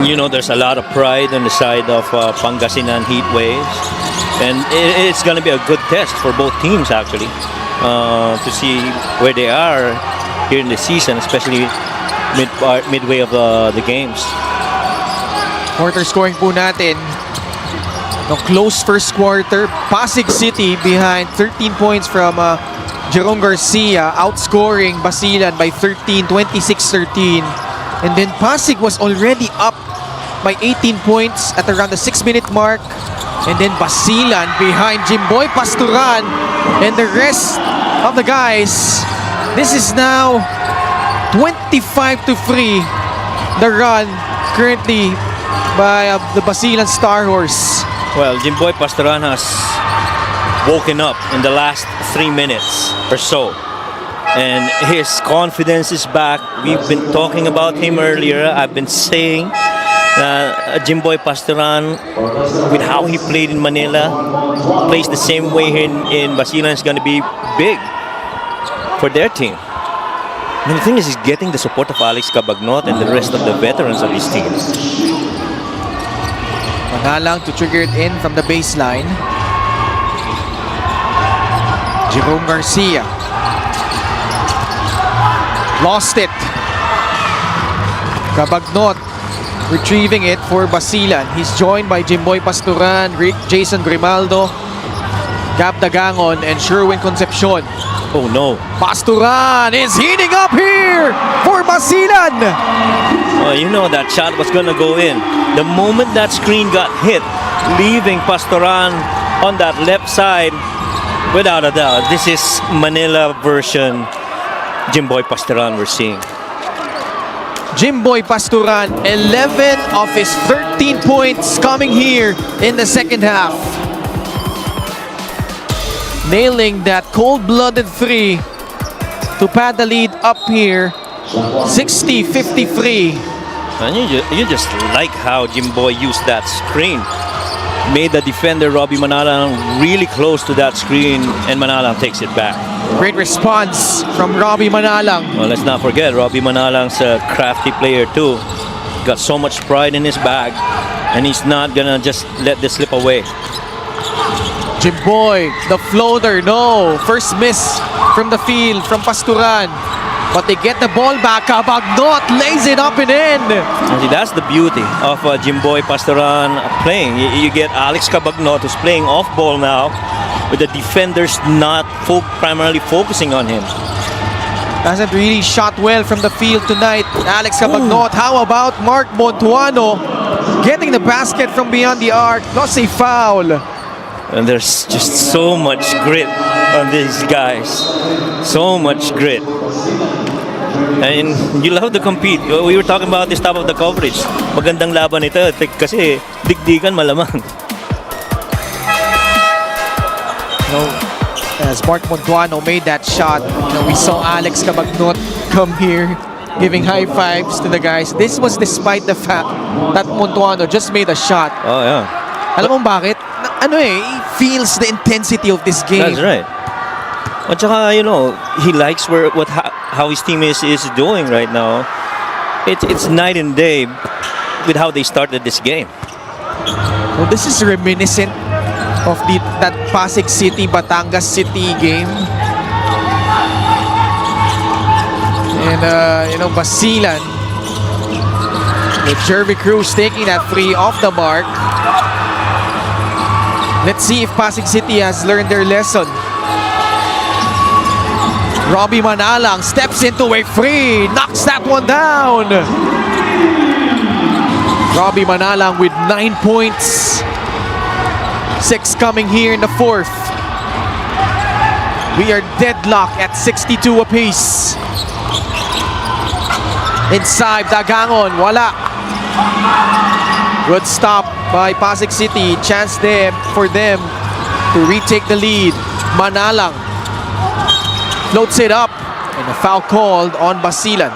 You know, there's a lot of pride on the side of Pangasinan Heat Waves, and it's going to be a good test for both teams actually to see where they are here in the season, especially midway of the games. Quarter scoring po natin. No, close first quarter. Pasig City behind 13 points from Jerome Garcia, outscoring Basilan by 13, 26-13. And then Pasig was already up by 18 points at around the 6-minute mark. And then Basilan behind Jimboy Pasturan and the rest of the guys. This is now 25-3, the run currently by the Basilan Star Horse. Well, Jimboy Pasturan has woken up in the last 3 minutes or so, and his confidence is back. We've been talking about him earlier. I've been saying Jimboy Pasturan, with how he played in Manila, plays the same way here in Basilan, is going to be big for their team. And the thing is, he's getting the support of Alex Cabagnot and the rest of the veterans of his team. Manalang to trigger it in from the baseline. Jerome Garcia lost it. Cabagnot retrieving it for Basilan. He's joined by Jimboy Pasturan, Jason Grimaldo, Gab Dagangon, and Sherwin Concepcion. Oh no. Pasturan is heating up here for Basilan. Well, you know that shot was gonna go in. The moment that screen got hit, leaving Pasturan on that left side, without a doubt, this is Manila version Jimboy Pasturan we're seeing. Jimboy Pasturan, 11 of his 13 points coming here in the second half. Nailing that cold-blooded three to pad the lead up here, 60-53. And you just like how Jimboy used that screen. Made the defender Robbie Manalang really close to that screen, and Manalang takes it back. Great response from Robbie Manalang. Well, let's not forget, Robbie Manalang's a crafty player too. Got so much pride in his bag, and he's not gonna just let this slip away. Jimboy, the floater, no. First miss from the field from Pasturan. But they get the ball back. Cabagnot lays it up and in. See, that's the beauty of Jimboy Pasturan playing. You get Alex Cabagnot, who's playing off ball now, with the defenders not primarily focusing on him. Hasn't really shot well from the field tonight, Alex Cabagnot. How about Mark Montuano getting the basket from beyond the arc? Lost a foul. And there's just so much grit on these guys. So much grit. And you love to compete. We were talking about this top of the coverage. Magandang laban ito kasi digdigan malamang. As Mark Montuano made that shot, we saw Alex Cabagnot come here giving high fives to the guys. This was despite the fact that Montuano just made a shot. Oh yeah. Alam mo bakit? He feels the intensity of this game. That's right. At saka, he likes how his team is doing right now. It's night and day with how they started this game. Well, this is reminiscent of that Pasig City, Batangas City game. And, Basilan with Jervy Cruz taking that free off the mark. Let's see if Pasig City has learned their lesson. Robbie Manalang steps into a free, knocks that one down. Robbie Manalang with 9 points. 6 coming here in the fourth. We are deadlocked at 62 apiece. Inside, Dagangon, wala. Good stop by Pasig City. Chance there for them to retake the lead. Manalang floats it up, and a foul called on Basilan.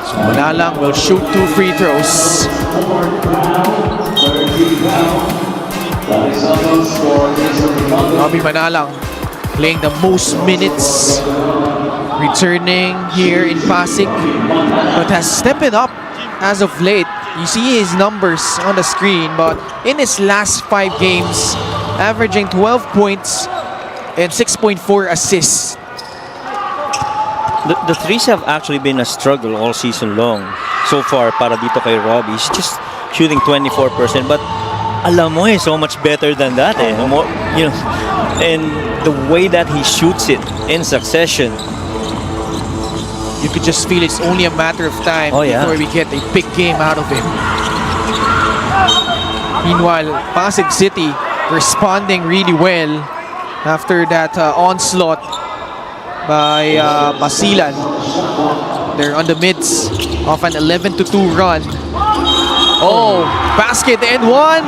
So Manalang will shoot 2 free throws. Robbie Manalang playing the most minutes returning here in Pasig, but has stepped it up as of late. You see his numbers on the screen, but in his last 5 games, averaging 12 points and 6.4 assists. The threes have actually been a struggle all season long. So far, para dito kay Robbie, he's just shooting 24%. But alam mo, he's so much better than that. More, you know, and the way that he shoots it in succession, you could just feel it's only a matter of time yeah, before we get a big game out of him. Meanwhile, Pasig City responding really well after that onslaught by Basilan. They're on the midst of an 11-2 run. Oh, basket and one!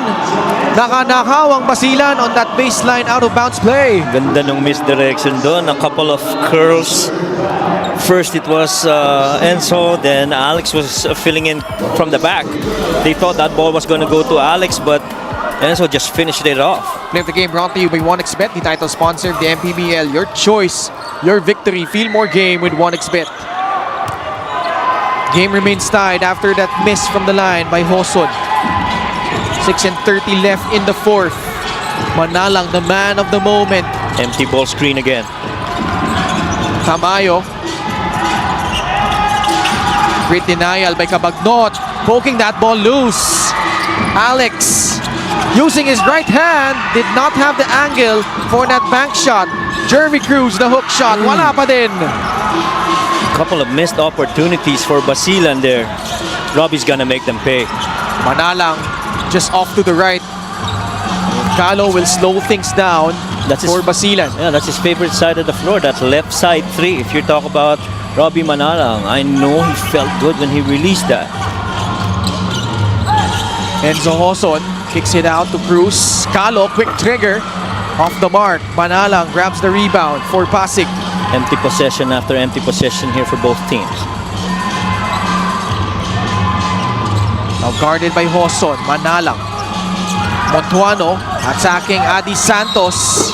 Nakanakaw ang Basilan on that baseline out-of-bounds play. ganda ng misdirection doon. A couple of curls. First it was Enzo, then Alex was filling in from the back. They thought that ball was going to go to Alex, but Enzo just finished it off. Play of the game brought to you by 1xBet, the title sponsor of the Mpbl. Your choice, your victory. Feel more game with 1xBet. Game remains tied after that miss from the line by Hoson. 6:30 left in the fourth. Manalang, the man of the moment. Empty ball screen again. Tamayo. Great denial by Cabagnot. Poking that ball loose. Alex, using his right hand, did not have the angle for that bank shot. Jeremy Cruz, the hook shot. Wala pa din. Couple of missed opportunities for Basilan there. Robbie's gonna make them pay. Manalang just off to the right. Calo will slow things down for Basilan. Yeah, that's his favorite side of the floor. That left side 3. If you talk about Robbie Manalang, I know he felt good when he released that. Enzo Hoson kicks it out to Cruz. Calo, quick trigger. Off the mark. Manalang grabs the rebound for Pasig. Empty possession after empty possession here for both teams. Now guarded by Hoson. Manalang. Montuano attacking Adi Santos.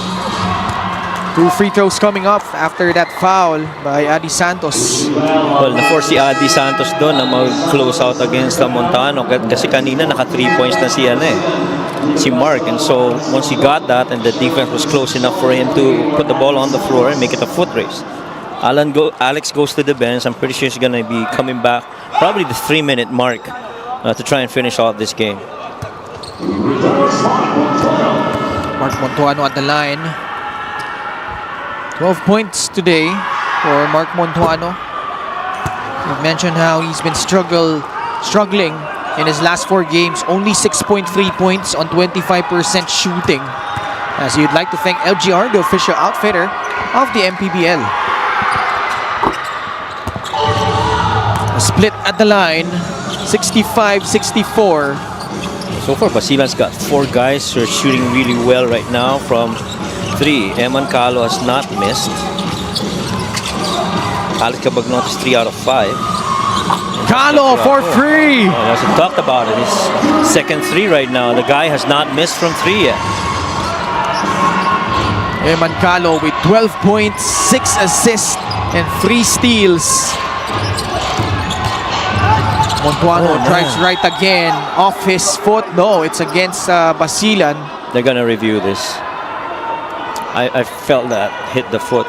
2 free throws coming up after that foul by Adi Santos. Well, na-force si Adi Santos doon na mag-close out against Montano kasi kanina naka 3 points na si Mark, and so once he got that and the defense was close enough for him to put the ball on the floor and make it a foot race. Alex goes to the bench. I'm pretty sure he's gonna be coming back probably the 3-minute mark to try and finish off this game. Mark Montuano at the line. 12 points today for Mark Montuano. We've mentioned how he's been struggling in his last 4 games. Only 6.3 points on 25% shooting. As you'd like to thank LGR, the official outfitter of the Mpbl. A split at the line, 65-64. So far, Basilan's got 4 guys who are shooting really well right now from 3. Eman Calo has not missed. Alex Cabagnot is 3 out of 5. Calo for free! As we talked about it, his second 3 right now. The guy has not missed from 3 yet. Eman Calo with 12 points, 6 assists, and 3 steals. Montuano drives right again, off his foot. No, it's against Basilan. They're gonna review this. I felt that hit the foot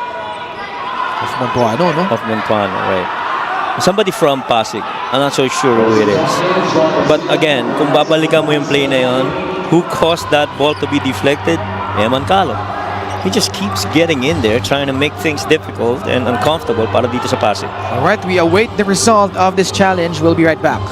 Of Montuano, no? of Montano, right? Somebody from Pasig. I'm not so sure who it is. But again, kung babalikan mo yung play na yun, who caused that ball to be deflected? Eman Calo. He just keeps getting in there, trying to make things difficult and uncomfortable para dito sa Pasig. Alright, we await the result of this challenge. We'll be right back.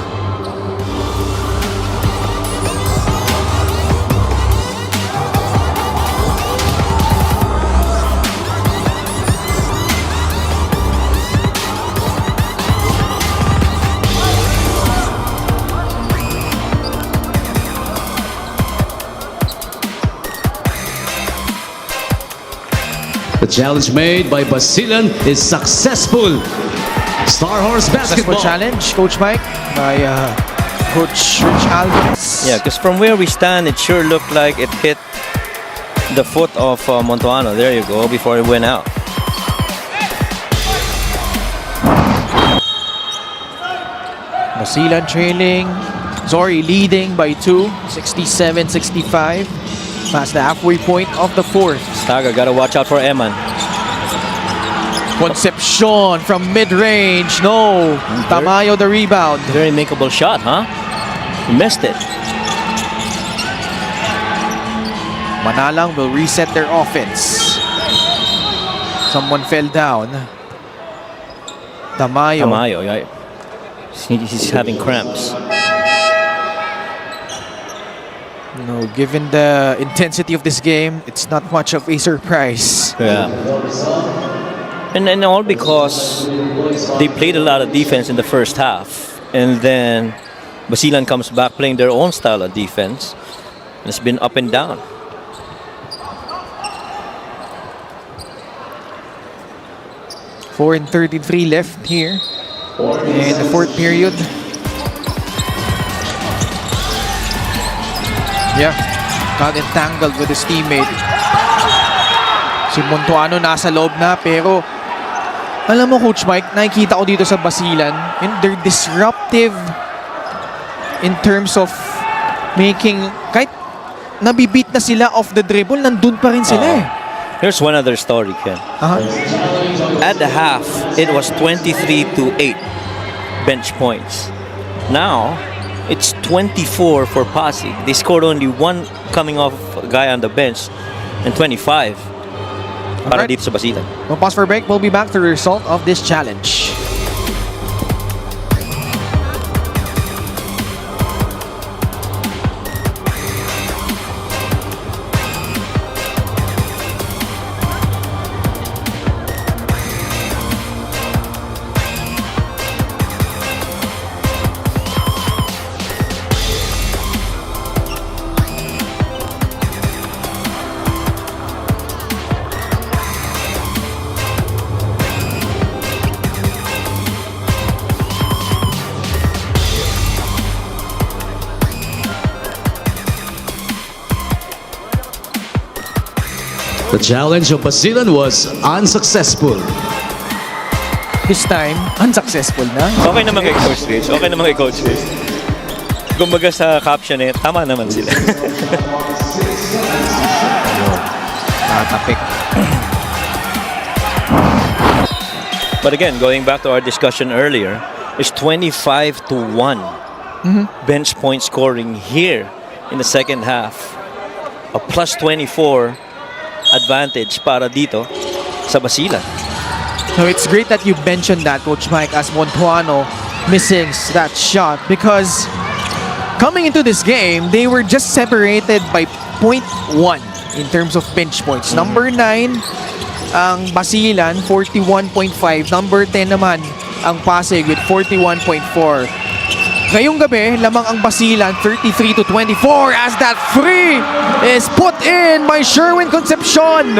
The challenge made by Basilan is successful. Star Horse Successful basketball. challenge, Coach Mike, by Coach Rich Alvarez. Yeah, because from where we stand, it sure looked like it hit the foot of Montuano. There you go, before it went out. Basilan leading by 2, 67-65. Past the halfway point of the fourth. Staga, gotta watch out for Eman. Concepcion from mid-range. No. Tamayo the rebound. Very makeable shot, huh? He missed it. Manalang will reset their offense. Someone fell down. Tamayo. Tamayo, yeah. He's having cramps. No, given the intensity of this game, it's not much of a surprise. Yeah. And all because they played a lot of defense in the first half. And then Basilan comes back playing their own style of defense. And it's been up and down. Four and 33 left here in the fourth period. Yeah, got entangled with his teammate. Si Montuano nasa loob na, pero alam mo, Coach Mike, nakikita ko dito sa Basilan, and they're disruptive in terms of making, kahit nabibit na sila off the dribble, nandun pa rin sila eh. Here's one other story, Ken. At the half, it was 23-8 bench points. Now, it's 24 for Pasig. They scored only one coming off a guy on the bench and 25 para dito sa Basilan. We'll pause for a break. We'll be back to the result of this challenge. The challenge of Basilan was unsuccessful. This time, unsuccessful na. Okay naman kay Coach Rich. Okay naman kay Coach Rich. Kumbaga sa caption eh, tama naman sila. Tatapik. But again, going back to our discussion earlier, it's 25-1 bench point scoring here in the second half. A plus 24 advantage para dito sa Basilan. So it's great that you mentioned that, Coach Mike, as Montuano missing that shot, because coming into this game, they were just separated by 0.1 in terms of bench points. Number 9 ang Basilan, 41.5. Number 10 naman ang Pasig with 41.4. Ngayong gabi, lamang ang Basilan, 33-24, as that free is put in by Sherwin Concepcion.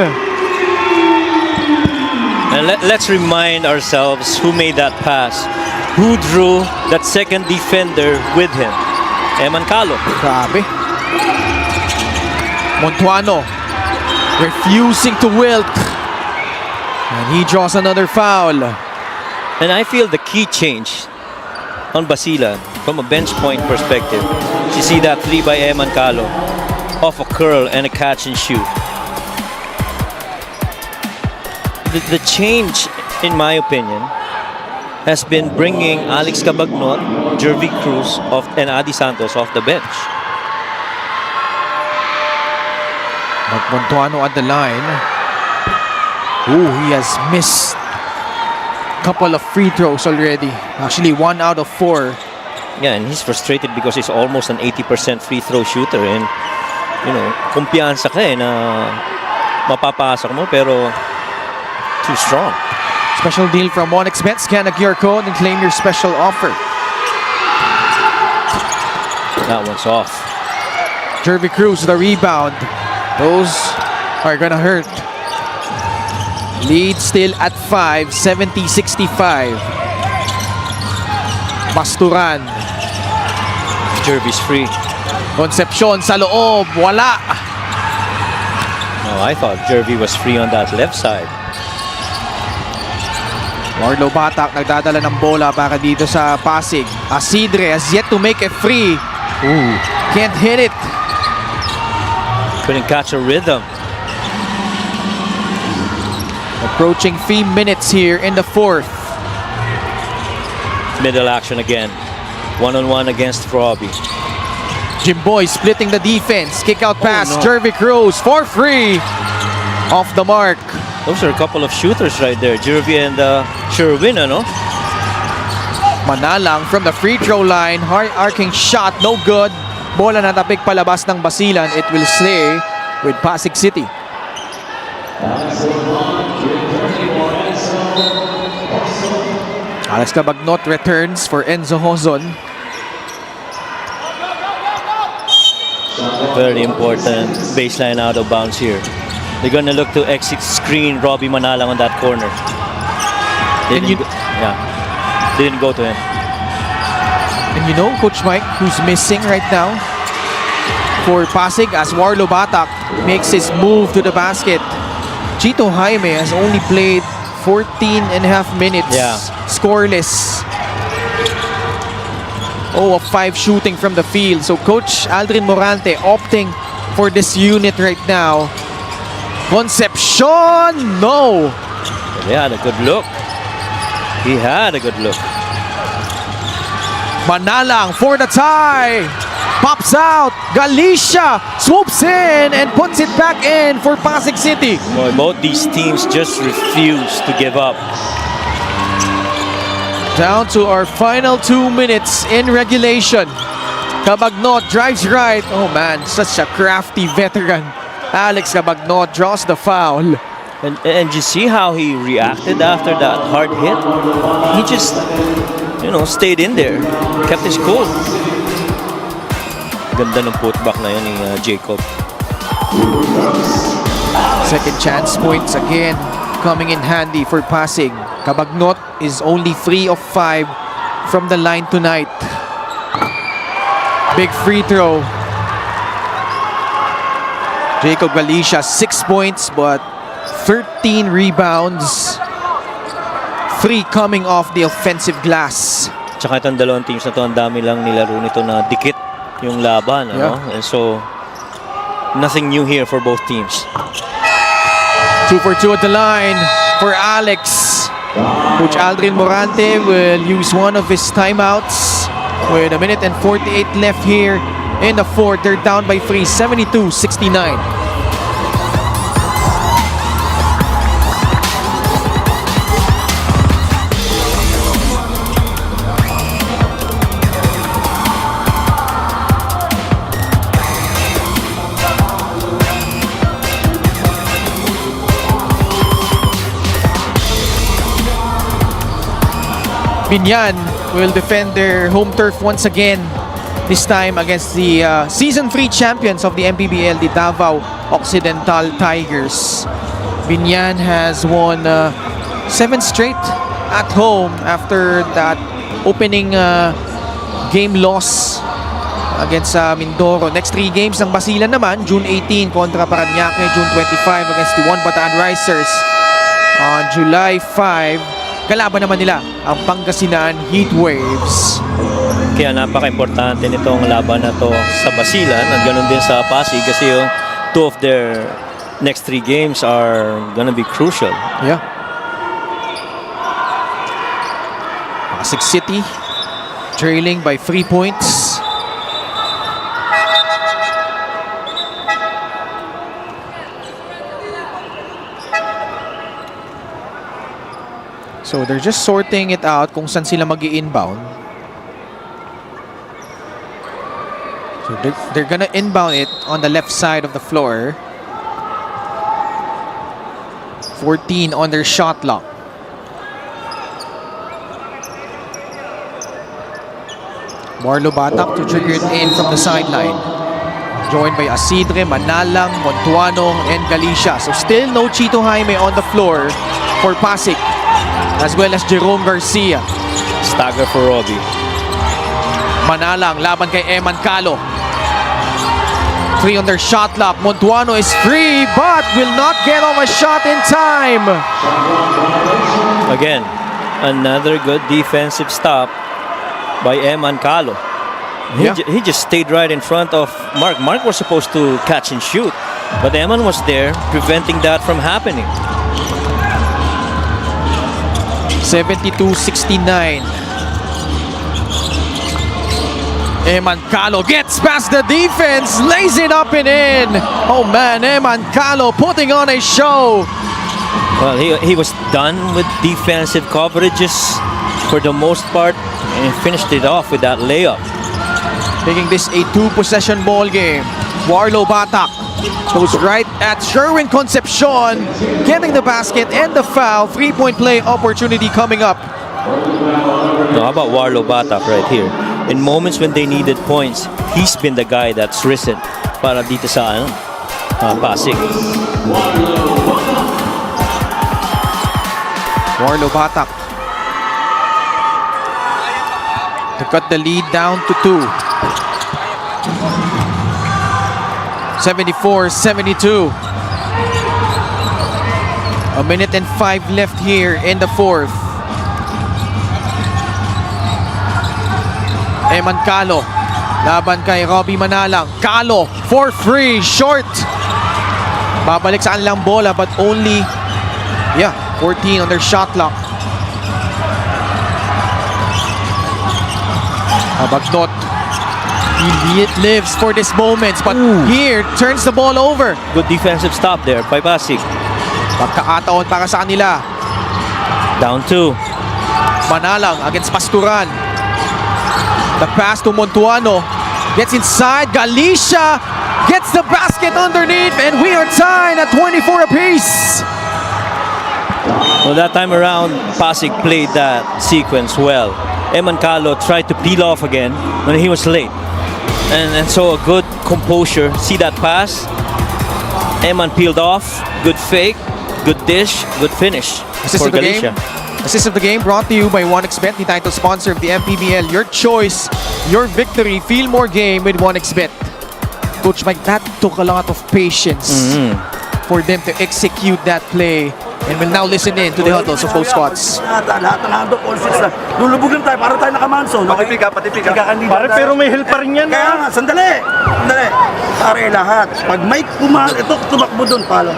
And let's remind ourselves who made that pass. Who drew that second defender with him? Mpbl. Grabe. Montuano refusing to wilt. And he draws another foul. And I feel the key change on Basilan from a bench point perspective. You see that 3 by Mpbl off a curl and a catch and shoot. The change, in my opinion, has been bringing Alex Cabagnot, Jervy Cruz and Adi Santos off the bench. But Montuano at the line. Ooh, he has missed a couple of free throws already. Actually, 1 out of 4. Yeah, and he's frustrated because he's almost an 80% free throw shooter. And, you know, kumpiyansa ka eh na mapapasok mo pero too strong. Special deal from 1xBet. Scan a QR code and claim your special offer. That one's off. Jervy Cruz with a rebound. Those are gonna hurt. Lead still at 5, 70-65. Pasturan. Jervy's free. Concepcion sa loob. Wala. No, I thought Jervy was free on that left side. Warlo Batak nagdadala ng bola para dito sa Pasig. Asidre has yet to make a free. Ooh, can't hit it. Couldn't catch a rhythm. Approaching 3 minutes here in the fourth. Middle action again. One-on-one against Robbie. Jimboy splitting the defense. Kick out pass. no. Jervic Rose for free. Off the mark. Those are a couple of shooters right there. Jervy and Sherwin, no? Manalang from the free throw line. Hard arcing shot. No good. Bola na tapik palabas ng Basilan. It will stay with Pasig City. Alex Cabagnot returns for Enzo Hozon. Very important baseline out of bounds here. They're gonna look to exit screen Robbie Manalang on that corner. Didn't go to him. And you know, Coach Mike, who's missing right now for Pasig as Warlo Batak makes his move to the basket. Chito Jaime has only played 14 and a half minutes. Yeah. Scoreless. 0 of 5 shooting from the field. So Coach Aldrin Morante opting for this unit right now. Concepcion! No! He had a good look. He had a good look. Manalang for the tie. Pops out. Galicia swoops in and puts it back in for Pasig City. Boy, both these teams just refuse to give up. Down to our final 2 minutes in regulation. Cabagnot drives right. Oh man, such a crafty veteran. Alex Cabagnot draws the foul. And you see how he reacted after that hard hit? He just, stayed in there. Kept his cool. Ganda ng putback na yun ni Jacob. Second chance points again coming in handy for Pasig. Cabagnot is only 3 of 5 from the line tonight. Big free throw. Jacob Galicia 6 points but 13 rebounds. 3 coming off the offensive glass. Tsaka itong dalawang teams na to, ang dami lang nilaro nito na dikit yung laban. And so, nothing new here for both teams. 2 for 2 at the line for Alex. Coach Aldrin Morante will use one of his timeouts with 1 minute and 48 left here in the fourth. They're down by 3, 72-69. Binyan will defend their home turf once again. This time against the Season 3 champions of the Mpbl, the Davao Occidental Tigers. Binyan has won 7 straight at home after that opening game loss against Mindoro. Next 3 games ng Basilan naman, June 18 kontra Parañaque, June 25 against the One Bataan Risers. On July 5, kalaban naman nila ang Pangasinan Heatwaves. Kaya napaka-importante nitong laban na to sa Basilan at ganoon din sa Pasig kasi yung 2 of their next 3 games are gonna be crucial. Yeah. Pasig City trailing by 3 points. So they're just sorting it out kung saan sila mag-i-inbound. So they're gonna inbound it on the left side of the floor. 14 on their shot clock. Warlo Batak to trigger it in from the sideline. Joined by Asidre, Manalang, Montuano, and Galicia. So still no Chito Jaime on the floor for Pasig, as well as Jerome Garcia. Stagger for Robbie. Manalang laban kay Eman Calo. 3 on their shot clock. Montuano is free but will not get off a shot in time. Again, Another good defensive stop by Mpbl. He just stayed right in front of Mark. Mark was supposed to catch and shoot, but Eman was there preventing that from happening. 72-69. Mpbl gets past the defense, lays it up and in. Oh man, Mpbl putting on a show. Well, he was done with defensive coverages for the most part and finished it off with that layup. Making this a 2-possession ball game. Warlow Batak goes right at Sherwin Concepcion, getting the basket and the foul. 3-point play opportunity coming up. No, how about Warlow Batak right here? In moments when they needed points, he's been the guy that's risen para dito sa Pasig. Warlow Batak to cut the lead down to 2. 74-72. A minute and 5 left here in the fourth. Mpbl laban kay Robbie Manalang. Calo for free, short. Babalik sa kanilang bola but only 14 on their shot clock. Bagnot, he lives for this moment, but here turns the ball over. Good defensive stop there by Pasig. Pagkakataon para sa kanila. Down 2. Manalang against Pasturan. The pass to Montuano. Gets inside. Galicia gets the basket underneath, and we are tied at 24 apiece. Well, that time around, Pasig played that sequence well. Mpbl tried to peel off again when he was late. And so a good composure. See that pass? Eman peeled off. Good fake. Good dish. Good finish for Galicia. Assist of the game brought to you by 1xBet, the title sponsor of the Mpbl. Your choice, your victory. Feel more game with 1xBet. Coach Mike, that took a lot of patience for them to execute that play. And we'll now listen in to the huddles of both squads. Lahat na nando, all six na. Lulubog lang tayo para tayo nakamanso. Patipika. Pare, pero may help pa rin yan. Kaya nga, sandali. Pare lahat. Pag may tumakbo doon, follow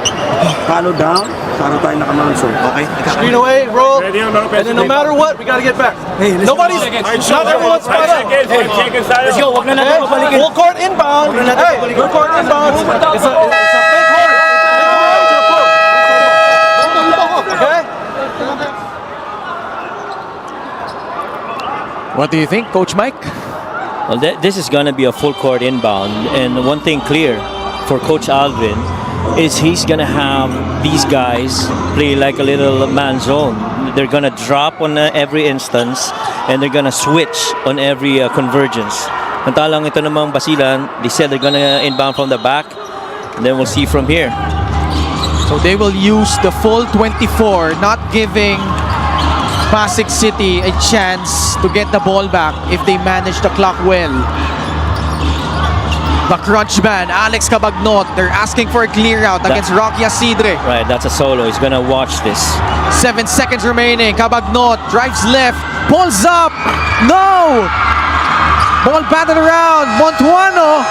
down, para tayo nakamanso. Okay? Screen away, roll, and then no matter what, we gotta get back. Nobody's, not everyone's spot up. Let's go, wag na natin pabalikin. Full court inbound. Hey, full court inbound. It's a fake court. Okay? What do you think, Coach Mike? Well, this is going to be a full court inbound. And one thing clear for Coach Alvin is he's going to have these guys play like a little man zone. They're going to drop on every instance and they're going to switch on every convergence. Mantalang ito namang Basilan, they said they're going to inbound from the back. And then we'll see from here. So they will use the full 24, not giving Pasig City a chance to get the ball back if they manage the clock well. The crunch man, Alex Cabagnot, they're asking for a clear out against Rocky Asidre. Right, that's a solo. He's going to watch this. 7 seconds remaining. Cabagnot drives left, pulls up. No! Ball batted around. Montuano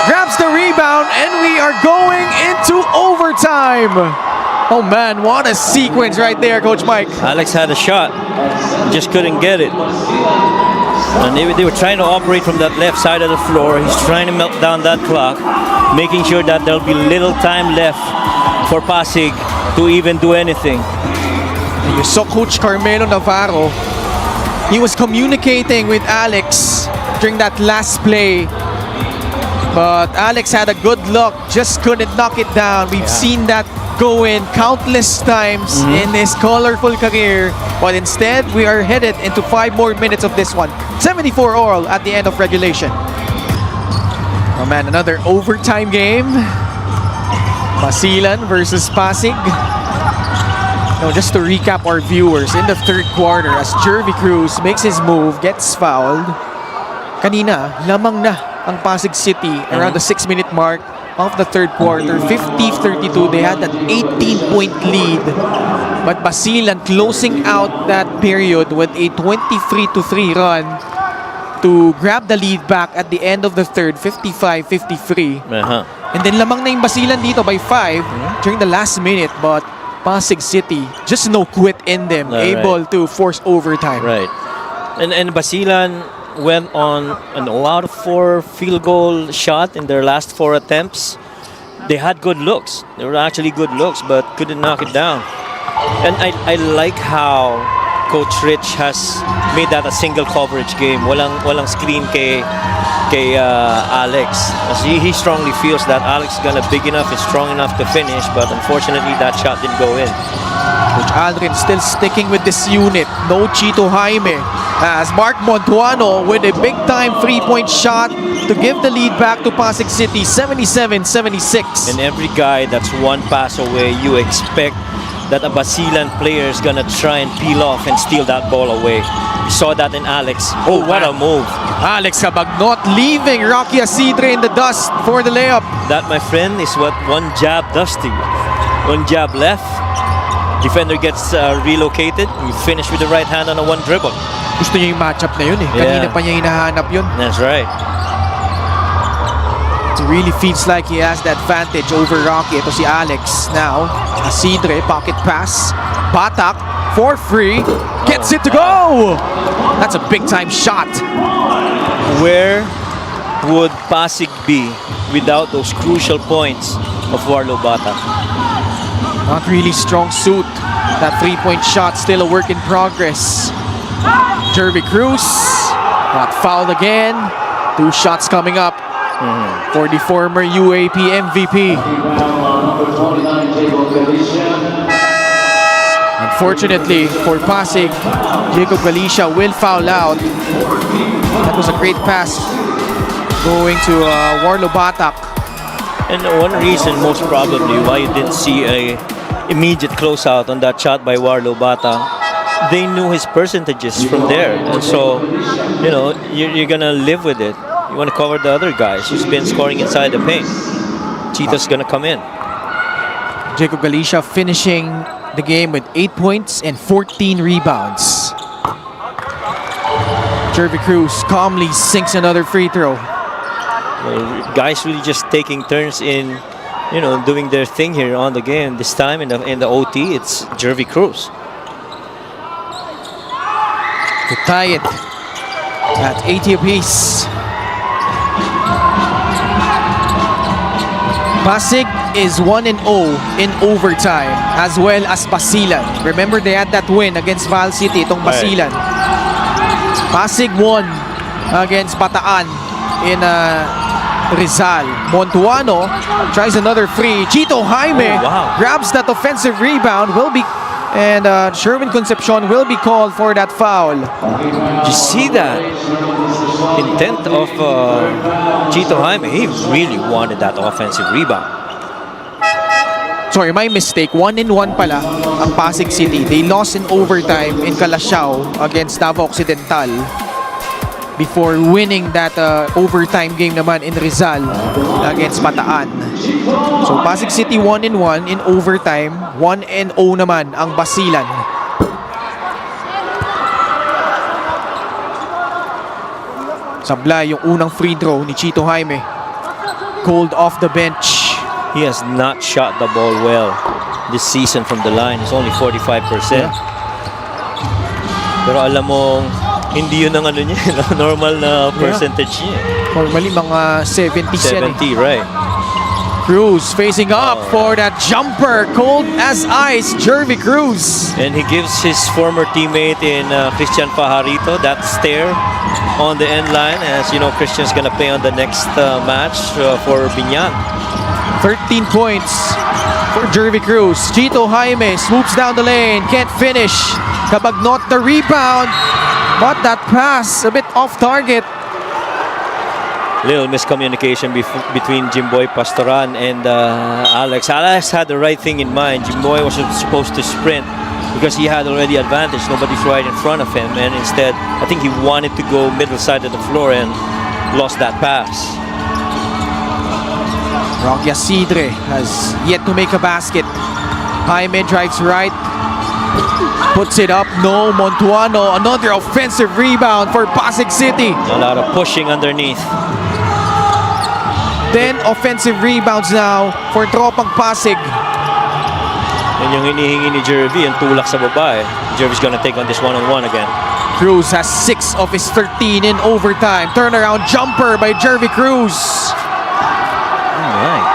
grabs the rebound, and we are going into overtime. Oh man, what a sequence right there, Coach Mike. Alex had a shot, just couldn't get it. And they were trying to operate from that left side of the floor. He's trying to melt down that clock, making sure that there'll be little time left for Pasig to even do anything. You saw Coach Carmelo Navarro. He was communicating with Alex during that last play. But Alex had a good look, just couldn't knock it down. We've seen that go in countless times in his colorful career. But instead, we are headed into 5 more minutes of this one. 74 all at the end of regulation. Oh man, another overtime game. Basilan versus Pasig. Now, just to recap our viewers, in the third quarter, as Jervy Cruz makes his move, gets fouled. Kanina, lamang na ang Pasig City around the 6-minute mark. of the third quarter, 50-32. They had an 18-point lead. But Basilan closing out that period with a 23-3 run to grab the lead back at the end of the third, 55-53. And then lamang na yung Basilan dito by 5 during the last minute. But Pasig City, just no quit in them, able to force overtime. Right. And Basilan went on an all-out 4 field goal shot in their last 4 attempts. They had good looks. They were actually good looks, but couldn't knock it down. And I like how Coach Rich has made that a single coverage game. Walang screen kay Alex. As he strongly feels that Alex is gonna big enough and strong enough to finish, but unfortunately that shot didn't go in. Coach Aldrin still sticking with this unit. No Chito Jaime. As Mark Montuano with a big-time 3-point shot to give the lead back to Pasig City, 77-76. And every guy that's one pass away, you expect that a Basilan player is gonna try and peel off and steal that ball away. You saw that in Alex. Oh, what a move. Alex Cabagnot leaving Rocky Asidre in the dust for the layup. That, my friend, is what one jab does to you. One jab left, defender gets relocated, you finish with the right hand on a one dribble. Gusto niya yung matchup na yun eh. Kanina pa niya hinahanap yun. That's right. It really feels like he has that advantage over Rocky. Ito si Alex now. Asidre, pocket pass. Batak, for free. Gets it to go! That's a big-time shot. Where would Pasig be without those crucial points of Warlo Batak? Not really strong suit. That 3-point shot still a work in progress. Jervy Cruz got fouled again. 2 shots coming up for the former UAP MVP. Unfortunately for Pasig, Jacob Galicia will foul out. That was a great pass going to Warlo Batak. And one reason, most probably, why you didn't see a immediate closeout on that shot by Warlo Batak, they knew his percentages from there. And so, you know, you're gonna live with it. You want to cover the other guys who's been scoring inside the paint. Cheetah's gonna come in. Jacob Galicia finishing the game with 8 points and 14 rebounds. Jervy Cruz calmly sinks another free throw. Well, guys really just taking turns in, you know, doing their thing here on the game. This time in the OT, it's Jervy Cruz. To tie it at 80 apiece. Pasig is 1-0 in overtime, as well as Basilan. Remember, they had that win against Val City, itong Basilan. Pasig won against Bataan in Rizal. Montuano tries another free. Chito Jaime grabs that offensive rebound. And Sherwin Concepcion will be called for that foul. Did you see that intent of Chito Jaime? He really wanted that offensive rebound. Sorry, my mistake. 1-1 pala ang Pasig City. They lost in overtime in Calasiao against Davao Occidental before winning that overtime game naman in Rizal against Bataan. So Pasig City 1-1 in overtime, 1-0 naman ang Basilan. Sablay yung unang free throw ni Chito Jaime. Cold off the bench. He has not shot the ball well this season from the line. It's only 45%. Pero alam mo, hindi yun ang ano niya, normal na percentage niya. Normally mga 70s yan. 70, right. Cruz facing up for that jumper. Cold as ice, Jervy Cruz. And he gives his former teammate in Christian Pajarito that stare on the end line. As you know, Christian's gonna play on the next match for Binyan. 13 points for Jervy Cruz. Chito Jaime swoops down the lane, can't finish. Cabagnot the rebound, but that pass a bit off target. Little miscommunication between Jimboy Pastoran and Alex. Alex had the right thing in mind. Jimboy was supposed to sprint because he had already advantage. Nobody's right in front of him, and instead, I think he wanted to go middle side of the floor and lost that pass. Rocky Asidre has yet to make a basket. Jaime drives right. Puts it up. No. Montuano. Another offensive rebound for Pasig City. A lot of pushing underneath. 10 offensive rebounds now for Tropang Pasig. Yan yung hinihingi ni Jervy, yung tulak sa baba eh. Jervy's gonna take on this one-on-one again. Cruz has 6 of his 13 in overtime. Turnaround jumper by Jervy Cruz. Alright.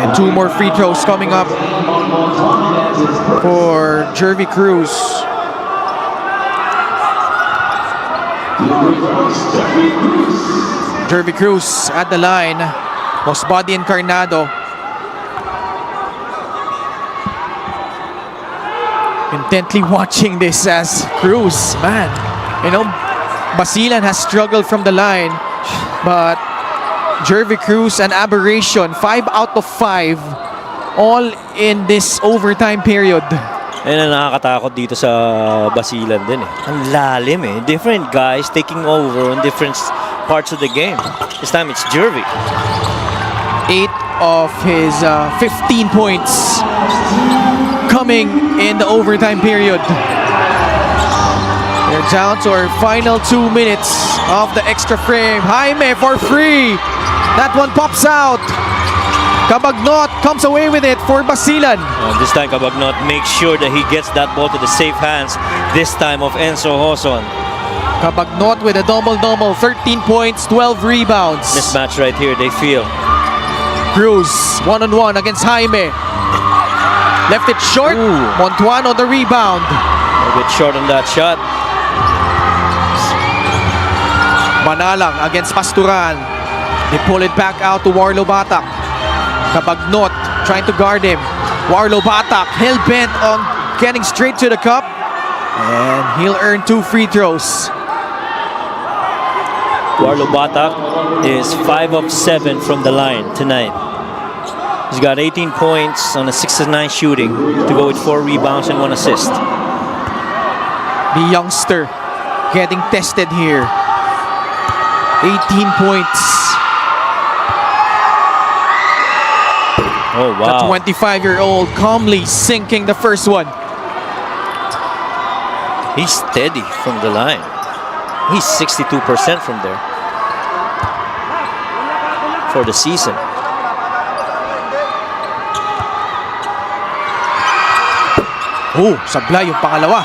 And 2 more free throws coming up for Jervy Cruz. Jervy Cruz at the line. Mosbody Encarnado. Intently watching this as Cruz, man. You know, Basilan has struggled from the line, but Jervy Cruz, an aberration. 5 out of 5, all in this overtime period. Ayun ang nakakatakot dito sa Basilan din eh. Ang lalim eh. Different guys taking over on different parts of the game. This time it's Jervy. 8 of his 15 points coming in the overtime period. We're down to our final 2 minutes of the extra frame. Jaime for free. That one pops out. Cabagnot comes away with it for Basilan. This time Cabagnot makes sure that he gets that ball to the safe hands. This time of Enzo Hoson. Cabagnot with a double-double. 13 points, 12 rebounds. Mismatch right here, they feel. Cruz, one-on-one against Jaime. Left it short. Ooh. Montuano the rebound. A bit short on that shot. Manalang against Pasturan. They pull it back out to Warlo Batak. Cabagnot trying to guard him. Warlo Batak hell-bent on getting straight to the cup. And he'll earn 2 free throws. Warlo Batak is 5 of 7 from the line tonight. He's got 18 points on a 6-9 shooting to go with 4 rebounds and 1 assist. The youngster getting tested here. 18 points. Oh wow. The 25-year-old calmly sinking the first one. He's steady from the line. He's 62% from there for the season. Oh, sablay yung pangalawa.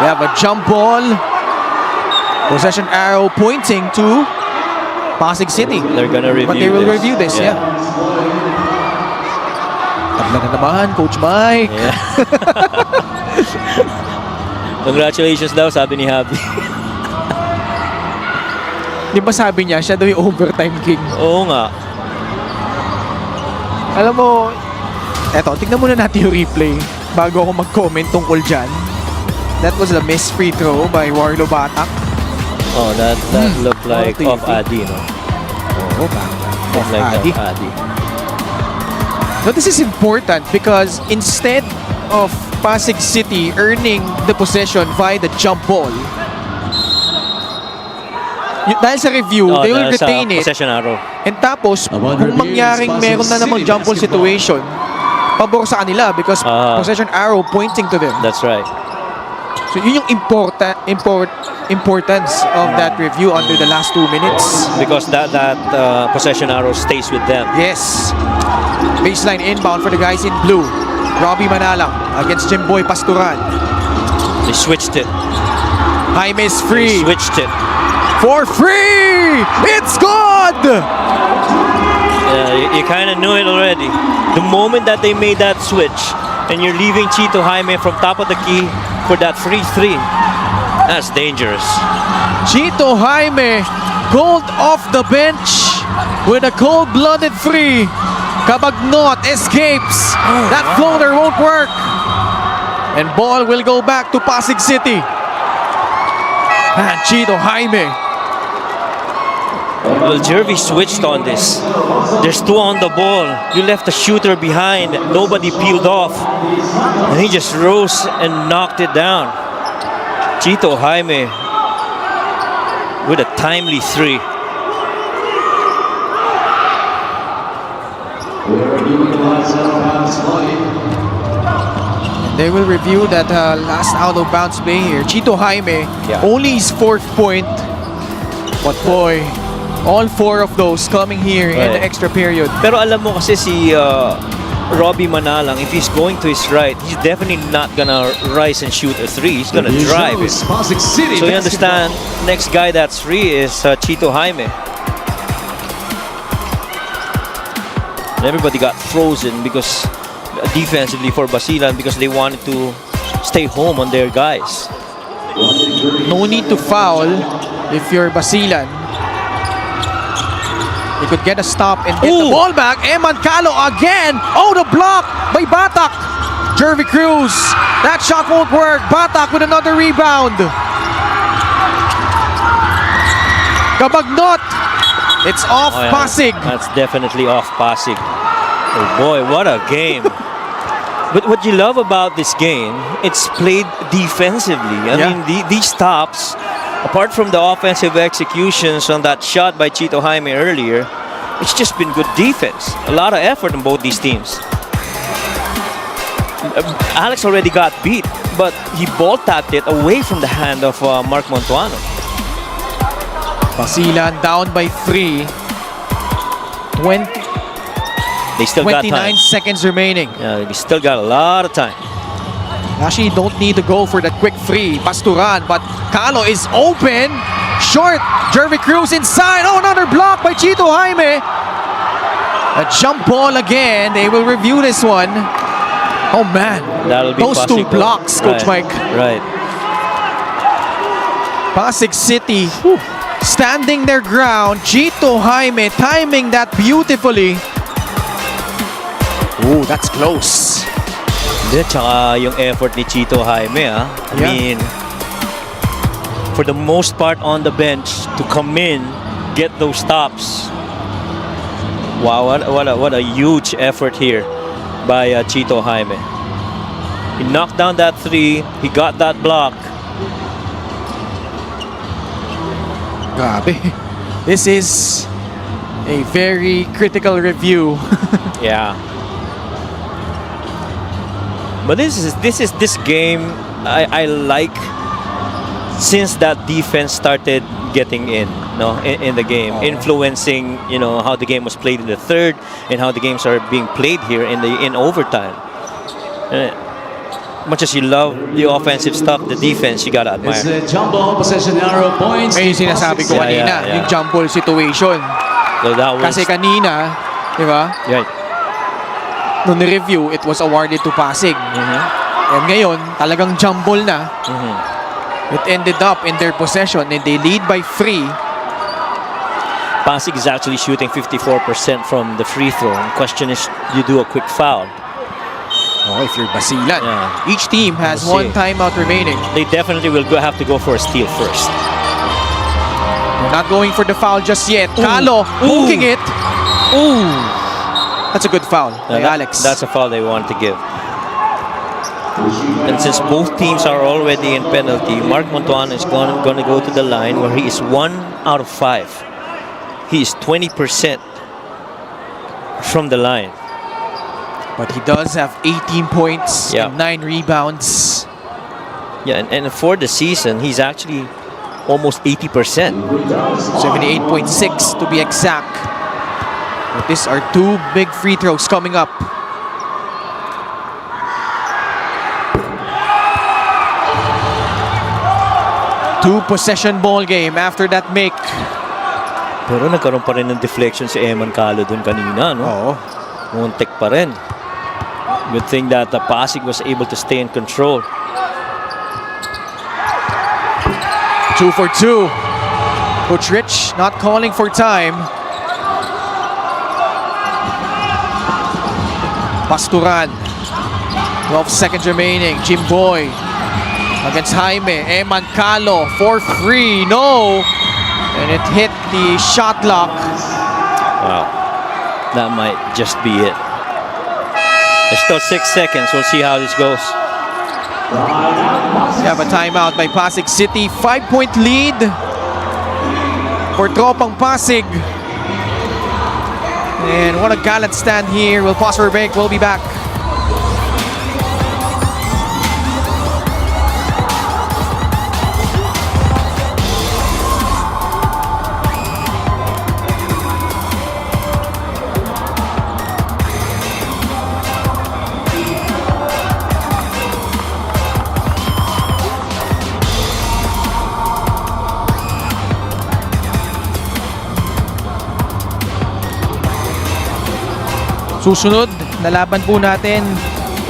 We have a jump ball. Possession arrow pointing to Pasig City. They're gonna review But they will this. review this, yeah. Tabla na naman, Coach Mike. Yeah. Congratulations daw, sabi ni Javi. Di ba sabi niya, siya daw yung overtime king. Oo nga. Alam mo, eto, tignan muna natin yung replay bago ako mag-comment tungkol dyan. That was a missed free throw by Warlo Batak. Oh, that looked like What do you off think? Adi, no? Oo, Looked like Adi. off Adi. But this is important because instead of Pasig City earning the possession via the jump ball, dahil sa review, they will dahil sa retain it. possession arrow. And tapos, A wonder kung mangyaring is Pasig meron na namang City jump ball basketball. situation, pabor sa kanila because possession arrow pointing to them. That's right. So yun yung importance of that review under the last 2 minutes. Because that possession arrow stays with them. Yes. Baseline inbound for the guys in blue. Robbie Manalang against Jimboy Pasturan. They switched it. Jaime's They free. switched it. For free! It's good! You kind of knew it already. The moment that they made that switch, and you're leaving Chito Jaime from top of the key for that free 3, that's dangerous. Chito Jaime pulled off the bench with a cold-blooded free. Cabagnot escapes. That floater won't work. And ball will go back to Pasig City. And Chito Jaime. Well, Jervy switched on this. There's 2 on the ball. You left the shooter behind. Nobody peeled off. And he just rose and knocked it down. Chito Jaime with a timely three. They will review that last out of bounds play here. Chito Jaime, Yeah. only his 4th point. But boy, all 4 of those coming here in the Right. extra period. Pero alam mo kasi si Robbie Manalang, if he's going to his right, he's definitely not gonna rise and shoot a three. He's gonna drive it. Pasig City So you basketball. understand, next guy that's free is Chito Jaime. And everybody got frozen because defensively for Basilan because they wanted to stay home on their guys. No need to foul if you're Basilan. You could get a stop and get the Ooh. ball back. Eman Calo again. Oh, the block by Batak. Jervy Cruz. That shot won't work. Batak with another rebound. Kabagnot. It's off Oh, yeah. Pasig. That's definitely off Pasig. Oh boy, what a game. But what you love about this game, it's played defensively. I Yeah. mean, these stops, apart from the offensive executions on that shot by Chito Jaime earlier, it's just been good defense. A lot of effort on both these teams. Alex already got beat, but he ball tapped it away from the hand of Mark Montuano. Basilan down by 3. 20, They still got 29 time. seconds remaining. Yeah, they still got a lot of time. Actually, don't need to go for that quick free. Pasturan, but Calo is open. Short. Jervy Cruz inside. Oh, another block by Chito Jaime. A jump ball again. They will review this one. Oh, man. That'll be Those 2 Pasig. blocks, Coach Right, Mike. Right. Pasig City standing their ground. Chito Jaime timing that beautifully. Ooh, that's close. Hindi, tsaka yung effort ni Chito Jaime, I Yeah. mean, for the most part on the bench to come in, get those stops. Wow, what a huge effort here by Chito Jaime. He knocked down that three. He got that block. Grabe. This is a very critical review. Yeah. But this game I like since that defense started getting in the game, influencing how the game was played in the third and how the games are being played here in overtime. Much as you love the offensive stuff, the defense you gotta It's admire. the jump ball possession arrow points. Ay, yung sinasabi ko Yeah, kanina, yeah. yung jump ball situation. So that was Kasi kanina, di ba, right. nung ni-review, it was awarded to Pasig. And ngayon, talagang jump ball na. It ended up in their possession and they lead by 3. Pasig is actually shooting 54% from the free throw. And question is, you do a quick foul. Oh, if you're Basilan. Yeah. Each team has We'll one see. timeout remaining. They definitely will have to go for a steal first. They're not going for the foul just yet. Calo hooking it. Ooh. That's a good foul by Alex. That's a foul they want to give. And since both teams are already in penalty, Mark Montuano is going to go to the line where he is 1 out of 5. He is 20% from the line. But he does have 18 points Yeah. and 9 rebounds. Yeah, and for the season, he's actually almost 80%. 78.6 to be exact. But these are 2 big free throws coming up. Two possession ball game after that make. Pero nagkaroon pa rin ng deflection si Eman Calo dun kanina, no? Oo. Muntik pa rin. Good thing that the Pasig was able to stay in control. 2 for 2. Coach Rich not calling for time. Pasturan. 12 seconds remaining. Jimboy against Jaime. Eman Calo for 3. No. And it hit the shot lock. Wow. That might just be it. There's still 6 seconds. We'll see how this goes. We have a timeout by Pasig City. 5-point lead. for Tropang Pasig. And what a gallant stand here. We'll pause for a break. We'll be back. Susunod na laban po natin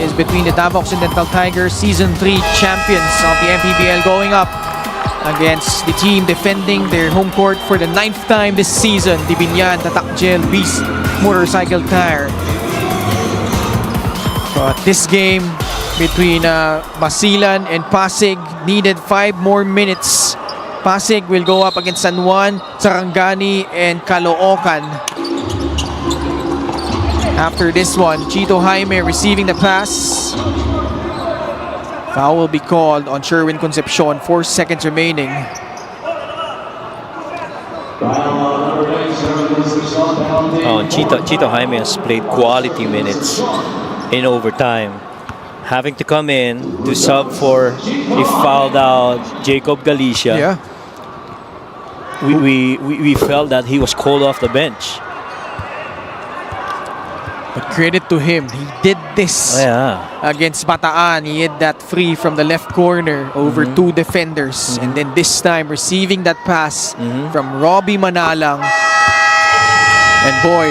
is between the Davao Occidental Tigers, Season 3 champions of the Mpbl, going up against the team defending their home court for the 9th time this season, the Binyan Tatakjel Beast Motorcycle Tire. But this game between Basilan and Pasig needed 5 more minutes. Pasig will go up against San Juan, Sarangani, and Caloocan. After this one, Chito Jaime receiving the pass. Foul will be called on Sherwin Concepcion. 4 seconds remaining. Oh, Chito Jaime has played quality minutes in overtime, having to come in to sub for a fouled out Jacob Galicia. Yeah. We felt that he was called off the bench. But credit to him, he did this against Bataan. He hit that free from the left corner over 2 defenders. And then this time, receiving that pass from Robbie Manalang. And boy,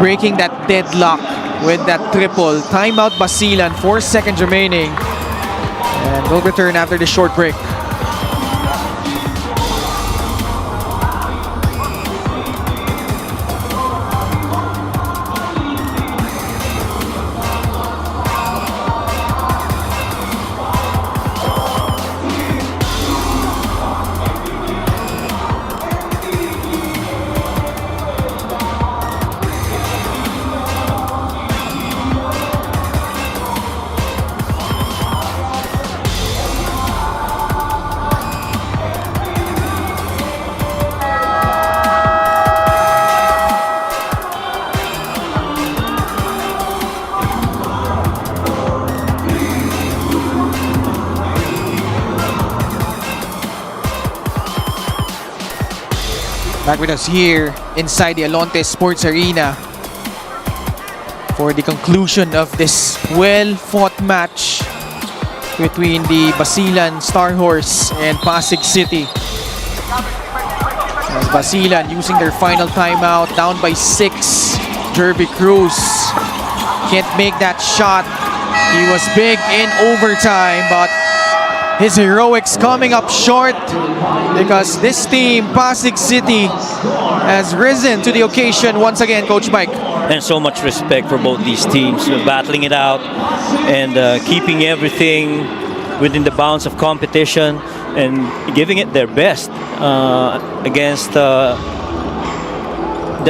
breaking that deadlock with that triple. Timeout Basilan, 4 seconds remaining. And we'll return after the short break. Back with us here inside the Alonte Sports Arena for the conclusion of this well-fought match between the Basilan Star Horse and Pasig City. As Basilan using their final timeout, down by 6. Jervy Cruz can't make that shot. He was big in overtime, but his heroics coming up short because this team, Pasig City, has risen to the occasion once again, Coach Mike. And so much respect for both these teams, battling it out and keeping everything within the bounds of competition and giving it their best against the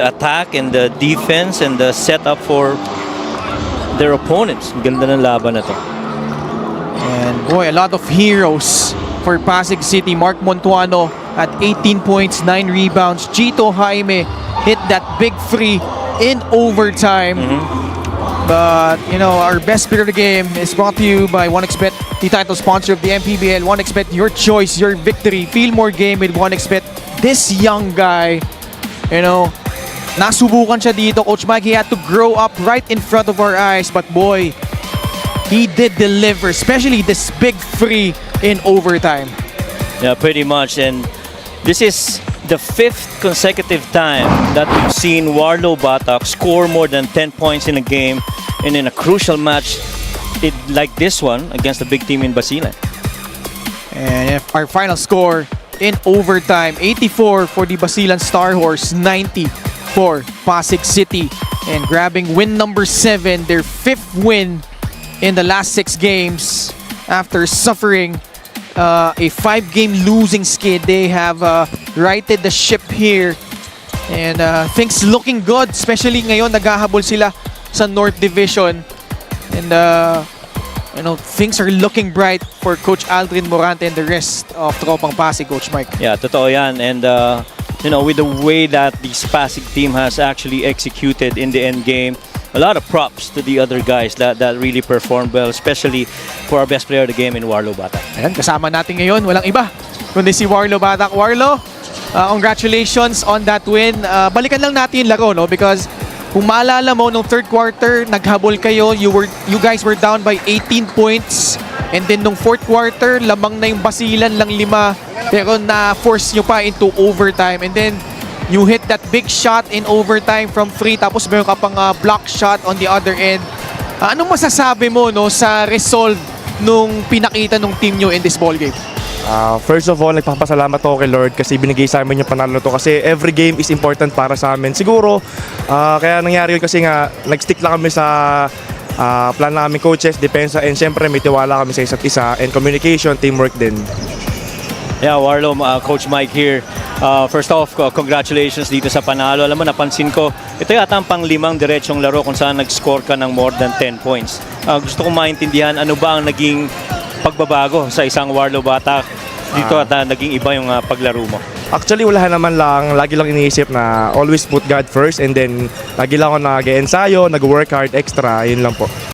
attack and the defense and the setup for their opponents. Ganda ng laban na to. And boy, a lot of heroes for Pasig City. Mark Montuano at 18 points, 9 rebounds. Chito Jaime hit that big free in overtime. But, you know, our best player of the game is brought to you by 1xBet, the title sponsor of the Mpbl. 1xBet, your choice, your victory. Feel more game with 1xBet. This young guy, you know, nasubukan siya dito, Coach Mike. He had to grow up right in front of our eyes. But boy, he did deliver, especially this big free in overtime. Yeah, pretty much. And this is the 5th consecutive time that we've seen Warlow Batak score more than 10 points in a game and in a crucial match like this one against a big team in Basilan. And if our final score in overtime, 84 for the Basilan Star Horse, 90 for Pasig City. And grabbing win number 7, their 5th win in the last 6 games after suffering a 5-game losing skid. They have righted the ship here and things looking good, especially ngayon naghahabol sila sa North Division. And things are looking bright for Coach Aldrin Morante and the rest of Tropang Pasig, Coach Mike. Yeah, totoo yan. And, with the way that this Pasig team has actually executed in the end game, a lot of props to the other guys that really performed well, especially for our best player of the game in Warlo Batak. Ayan, kasama natin ngayon, walang iba kundi si Warlo Batak. Warlo, congratulations on that win. Balikan lang natin yung laro, no? Because kung maalala mo, nung third quarter, naghabol kayo. You guys were down by 18 points. And then nung fourth quarter, lamang na yung Basilan lang 5. Pero na-force nyo pa into overtime. And then you hit that big shot in overtime from free. Tapos meron ka pang block shot on the other end. Anong masasabi mo, no, sa resolve nung pinakita nung team nyo in this ball game? First of all, nagpapasalamat ako kay Lord kasi binigay sa amin yung panalo to kasi every game is important para sa amin. Siguro, kaya nangyari yun kasi nga nag-stick lang kami sa plan namin coaches, depensa, and syempre may tiwala kami sa isa't isa and communication, teamwork din. Yeah, Warlo, Coach Mike here. First off, congratulations dito sa panalo. Alam mo, napansin ko, ito yata ang pang-5 diretsong laro kung saan nag-score ka ng more than 10 points. Gusto kong maintindihan, ano ba ang naging pagbabago sa isang Warlo Batak dito at naging iba yung paglaro mo? Actually, wala naman lang. Lagi lang iniisip na always put God first and then lagi lang ako nag-ensayo, nag-work hard extra. Yun lang po.